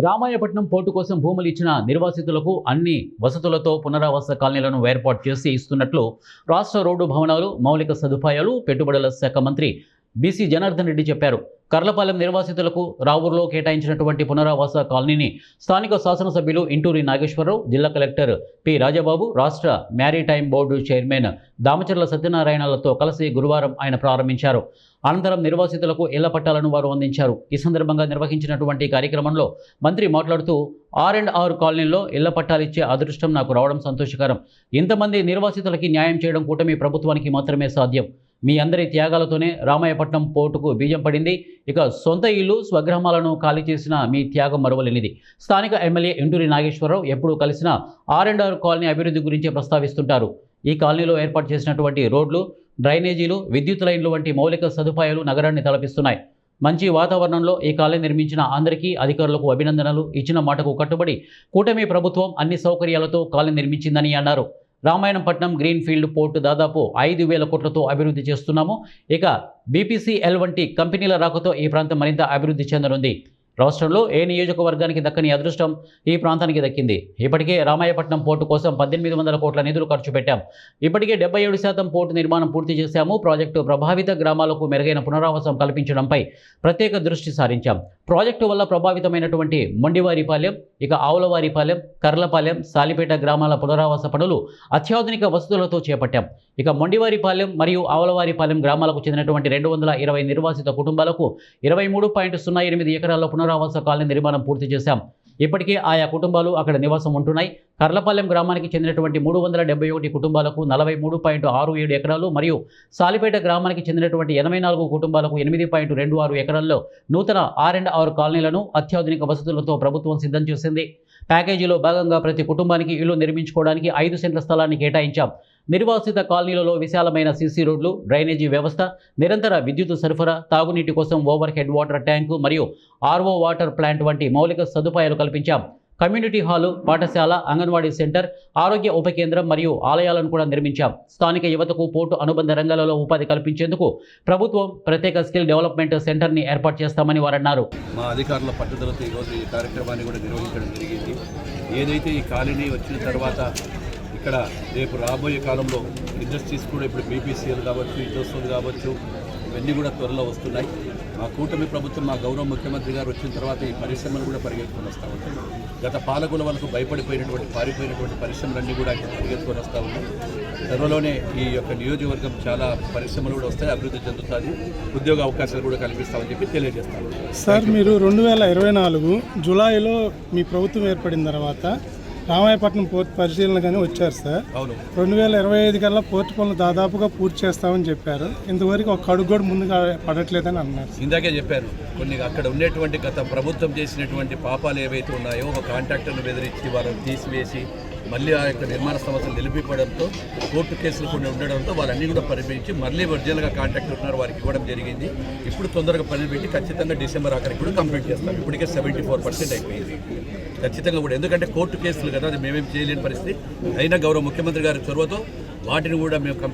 Ramayapatnam port కోసం భూములు ఇచ్చిన నిర్వాసితులకు అన్ని వసతులతో పునరావాస కాలనీలను ఏర్పాటు చేసి ఇస్తున్నట్లు రాష్ట్ర రోడ్డు భవనాలు, మౌలిక సదుపాయాలు, పెట్టుబడుల శాఖ మంత్రి బీసీ జనార్దన్ రెడ్డి చెప్పారు. కర్లపాలెం నిర్వాసితులకు రావూరులో కేటాయించినటువంటి పునరావాస కాలనీని స్థానిక శాసనసభ్యులు ఇంటూరి నాగేశ్వరరావు, జిల్లా కలెక్టర్ పి రాజబాబు, రాష్ట్ర మ్యారిటైమ్ బోర్డు చైర్మన్ దామచర్ల సత్యనారాయణలతో కలిసి గురువారం ఆయన ప్రారంభించారు. అనంతరం నిర్వాసితులకు ఇళ్ల పట్టాలను వారు అందించారు. ఈ సందర్భంగా నిర్వహించినటువంటి కార్యక్రమంలో మంత్రి మాట్లాడుతూ R&R కాలనీలో ఇళ్ల పట్టాలిచ్చే అదృష్టం నాకు రావడం సంతోషకరం. ఇంతమంది నిర్వాసితులకి న్యాయం చేయడం కూటమి ప్రభుత్వానికి మాత్రమే సాధ్యం. మీ అందరి త్యాగాలతోనే రామాయపట్నం పోర్టుకు బీజం పడింది. ఇక సొంత ఇల్లు, స్వగ్రామాలను ఖాళీ చేసిన మీ త్యాగం మరువలేనిది. స్థానిక ఎమ్మెల్యే ఇంటూరి నాగేశ్వరరావు ఎప్పుడు కలిసినా R&R కాలనీ అభివృద్ధి గురించే ప్రస్తావిస్తుంటారు. ఈ కాలనీలో ఏర్పాటు చేసినటువంటి రోడ్లు, డ్రైనేజీలు, విద్యుత్ లైన్లు వంటి మౌలిక సదుపాయాలు నగరాన్ని తలపిస్తున్నాయి. మంచి వాతావరణంలో ఈ కాలనీ నిర్మించిన అందరికీ, అధికారులకు అభినందనలు. ఇచ్చిన మాటకు కట్టుబడి కూటమి ప్రభుత్వం అన్ని సౌకర్యాలతో కాలనీ నిర్మించిందని అన్నారు. రామాయణపట్నం గ్రీన్ ఫీల్డ్ పోర్టు దాదాపు 5,000 కోట్లతో అభివృద్ధి చేస్తున్నాము. ఇక BPCL వంటి కంపెనీల రాకతో ఈ ప్రాంతం మరింత అభివృద్ధి చెందనుంది. రాష్ట్రంలో ఏ నియోజకవర్గానికి దక్కని అదృష్టం ఈ ప్రాంతానికి దక్కింది. ఇప్పటికే రామాయపట్నం పోర్టు కోసం 1,800 కోట్ల నిధులు ఖర్చు పెట్టాం. ఇప్పటికే 77% పోర్టు నిర్మాణం పూర్తి చేశాము. ప్రాజెక్టు ప్రభావిత గ్రామాలకు మెరుగైన పునరావాసం కల్పించడంపై ప్రత్యేక దృష్టి సారించాం. ప్రాజెక్టు వల్ల ప్రభావితమైనటువంటి మొండివారిపాలెం, ఇక ఆవులవారిపాలెం, కర్లపాలెం, సాలిపేట గ్రామాల పునరావాస పనులు అత్యాధునిక వసతులతో చేపట్టాం. ఇక మొండివారిపాలెం మరియు ఆవులవారిపాలెం గ్రామాలకు చెందినటువంటి 220 నిర్వాసిత కుటుంబాలకు 23.08 ఎకరాల్లో పునరావాస కాలనీ నిర్మాణం పూర్తి చేశాం. ఇప్పటికే ఆయా కుటుంబాలు అక్కడ నివాసం ఉంటున్నాయి. కర్లపాలెం గ్రామానికి చెందినటువంటి 371 కుటుంబాలకు 43.67 ఎకరాలు మరియు సాలిపేట గ్రామానికి చెందినటువంటి 84 కుటుంబాలకు 8.26 ఎకరాల్లో నూతన R&R కాలనీలను అత్యాధునిక వసతులతో ప్రభుత్వం సిద్ధం చేసింది. ప్యాకేజీలో భాగంగా ప్రతి కుటుంబానికి ఇల్లు నిర్మించుకోవడానికి 5 సెంట్ల స్థలాన్ని కేటాయించాం. నిర్వాసిత కాలనీలలో విశాలమైన CC రోడ్లు, డ్రైనేజీ వ్యవస్థ, నిరంతర విద్యుత్ సరఫరా, తాగునీటి కోసం ఓవర్ హెడ్ వాటర్ ట్యాంకు మరియు RO వాటర్ ప్లాంట్ వంటి మౌలిక సదుపాయాలు కల్పించాం. కమ్యూనిటీ హాలు, పాఠశాల, అంగన్వాడీ సెంటర్, ఆరోగ్య ఉప కేంద్రం మరియు ఆలయాలను కూడా నిర్మించాం. స్థానిక యువతకు పోర్టు అనుబంధ రంగాలలో ఉపాధి కల్పించేందుకు ప్రభుత్వం ప్రత్యేక స్కిల్ డెవలప్మెంట్ సెంటర్ని ఏర్పాటు చేస్తామని వారు అన్నారు. మా అధికారుల పట్టుదలతో ఈరోజు ఈ కార్యక్రమాన్ని కూడా నిర్వహించడం జరిగింది. ఏదైతే ఈ కాలనీ వచ్చిన తర్వాత ఇక్కడ రేపు రాబోయే కాలంలో ఇండస్ట్రీస్ కూడా ఇప్పుడు BPCL కావచ్చు, ఇండస్ట్రీస్ కావచ్చు, ఇవన్నీ కూడా త్వరలో వస్తున్నాయి. మా కూటమి ప్రభుత్వం, మా గౌరవ ముఖ్యమంత్రి గారు వచ్చిన తర్వాత ఈ పరిశ్రమలు కూడా పరిగెత్తుకొని వస్తూ ఉంటాయి. గత పాలకుల వరకు పారిపోయినటువంటి పరిశ్రమలన్నీ కూడా ఇక్కడ పరిగెత్తుకొని వస్తూ ఉన్నాయి. త్వరలోనే ఈ యొక్క నియోజకవర్గం చాలా పరిశ్రమలు కూడా వస్తాయి, అభివృద్ధి చెందుతుంది, ఉద్యోగ అవకాశాలు కూడా కల్పిస్తామని చెప్పి తెలియజేస్తాను. సార్, మీరు 2024 జూలైలో మీ ప్రభుత్వం ఏర్పడిన తర్వాత రామాయపట్నం పోర్టు పరిశీలన కానీ వచ్చారు సార్. అవును. 2025 కల్లా పోర్టు పనులు దాదాపుగా పూర్తి చేస్తామని చెప్పారు. ఇంతవరకు ఒక అడుగు కూడా ముందుగా పడట్లేదని అన్నారు. ఇందాకే చెప్పారు, కొన్ని అక్కడ ఉండేటువంటి గత ప్రభుత్వం చేసినటువంటి పాపాలు ఏవైతే ఉన్నాయో, ఒక కాంట్రాక్టర్ను బెదిరించి వాళ్ళని తీసివేసి మళ్ళీ ఆ యొక్క నిర్మాణ సంస్థలు నిలిపిపోవడంతో, కోర్టు కేసులు కొన్ని ఉండడంతో వాళ్ళన్నీ కూడా పరిపించి మళ్ళీ ఒరిజినల్గా కాంట్రాక్టర్ ఉన్నారు, వారికి ఇవ్వడం జరిగింది. ఇప్పుడు తొందరగా పనులు పెట్టి ఖచ్చితంగా డిసెంబర్ ఆఖరికి కూడా కంప్లీట్ చేస్తాం. ఇప్పటికే 74% అయిపోయింది ఖచ్చితంగా కూడా. ఎందుకంటే కోర్టు కేసులు కదా, అది మేమేం చేయలేని పరిస్థితి. అయినా గౌరవ ముఖ్యమంత్రి గారి చొరవతో వాటిని కూడా మేము కంప్లీట్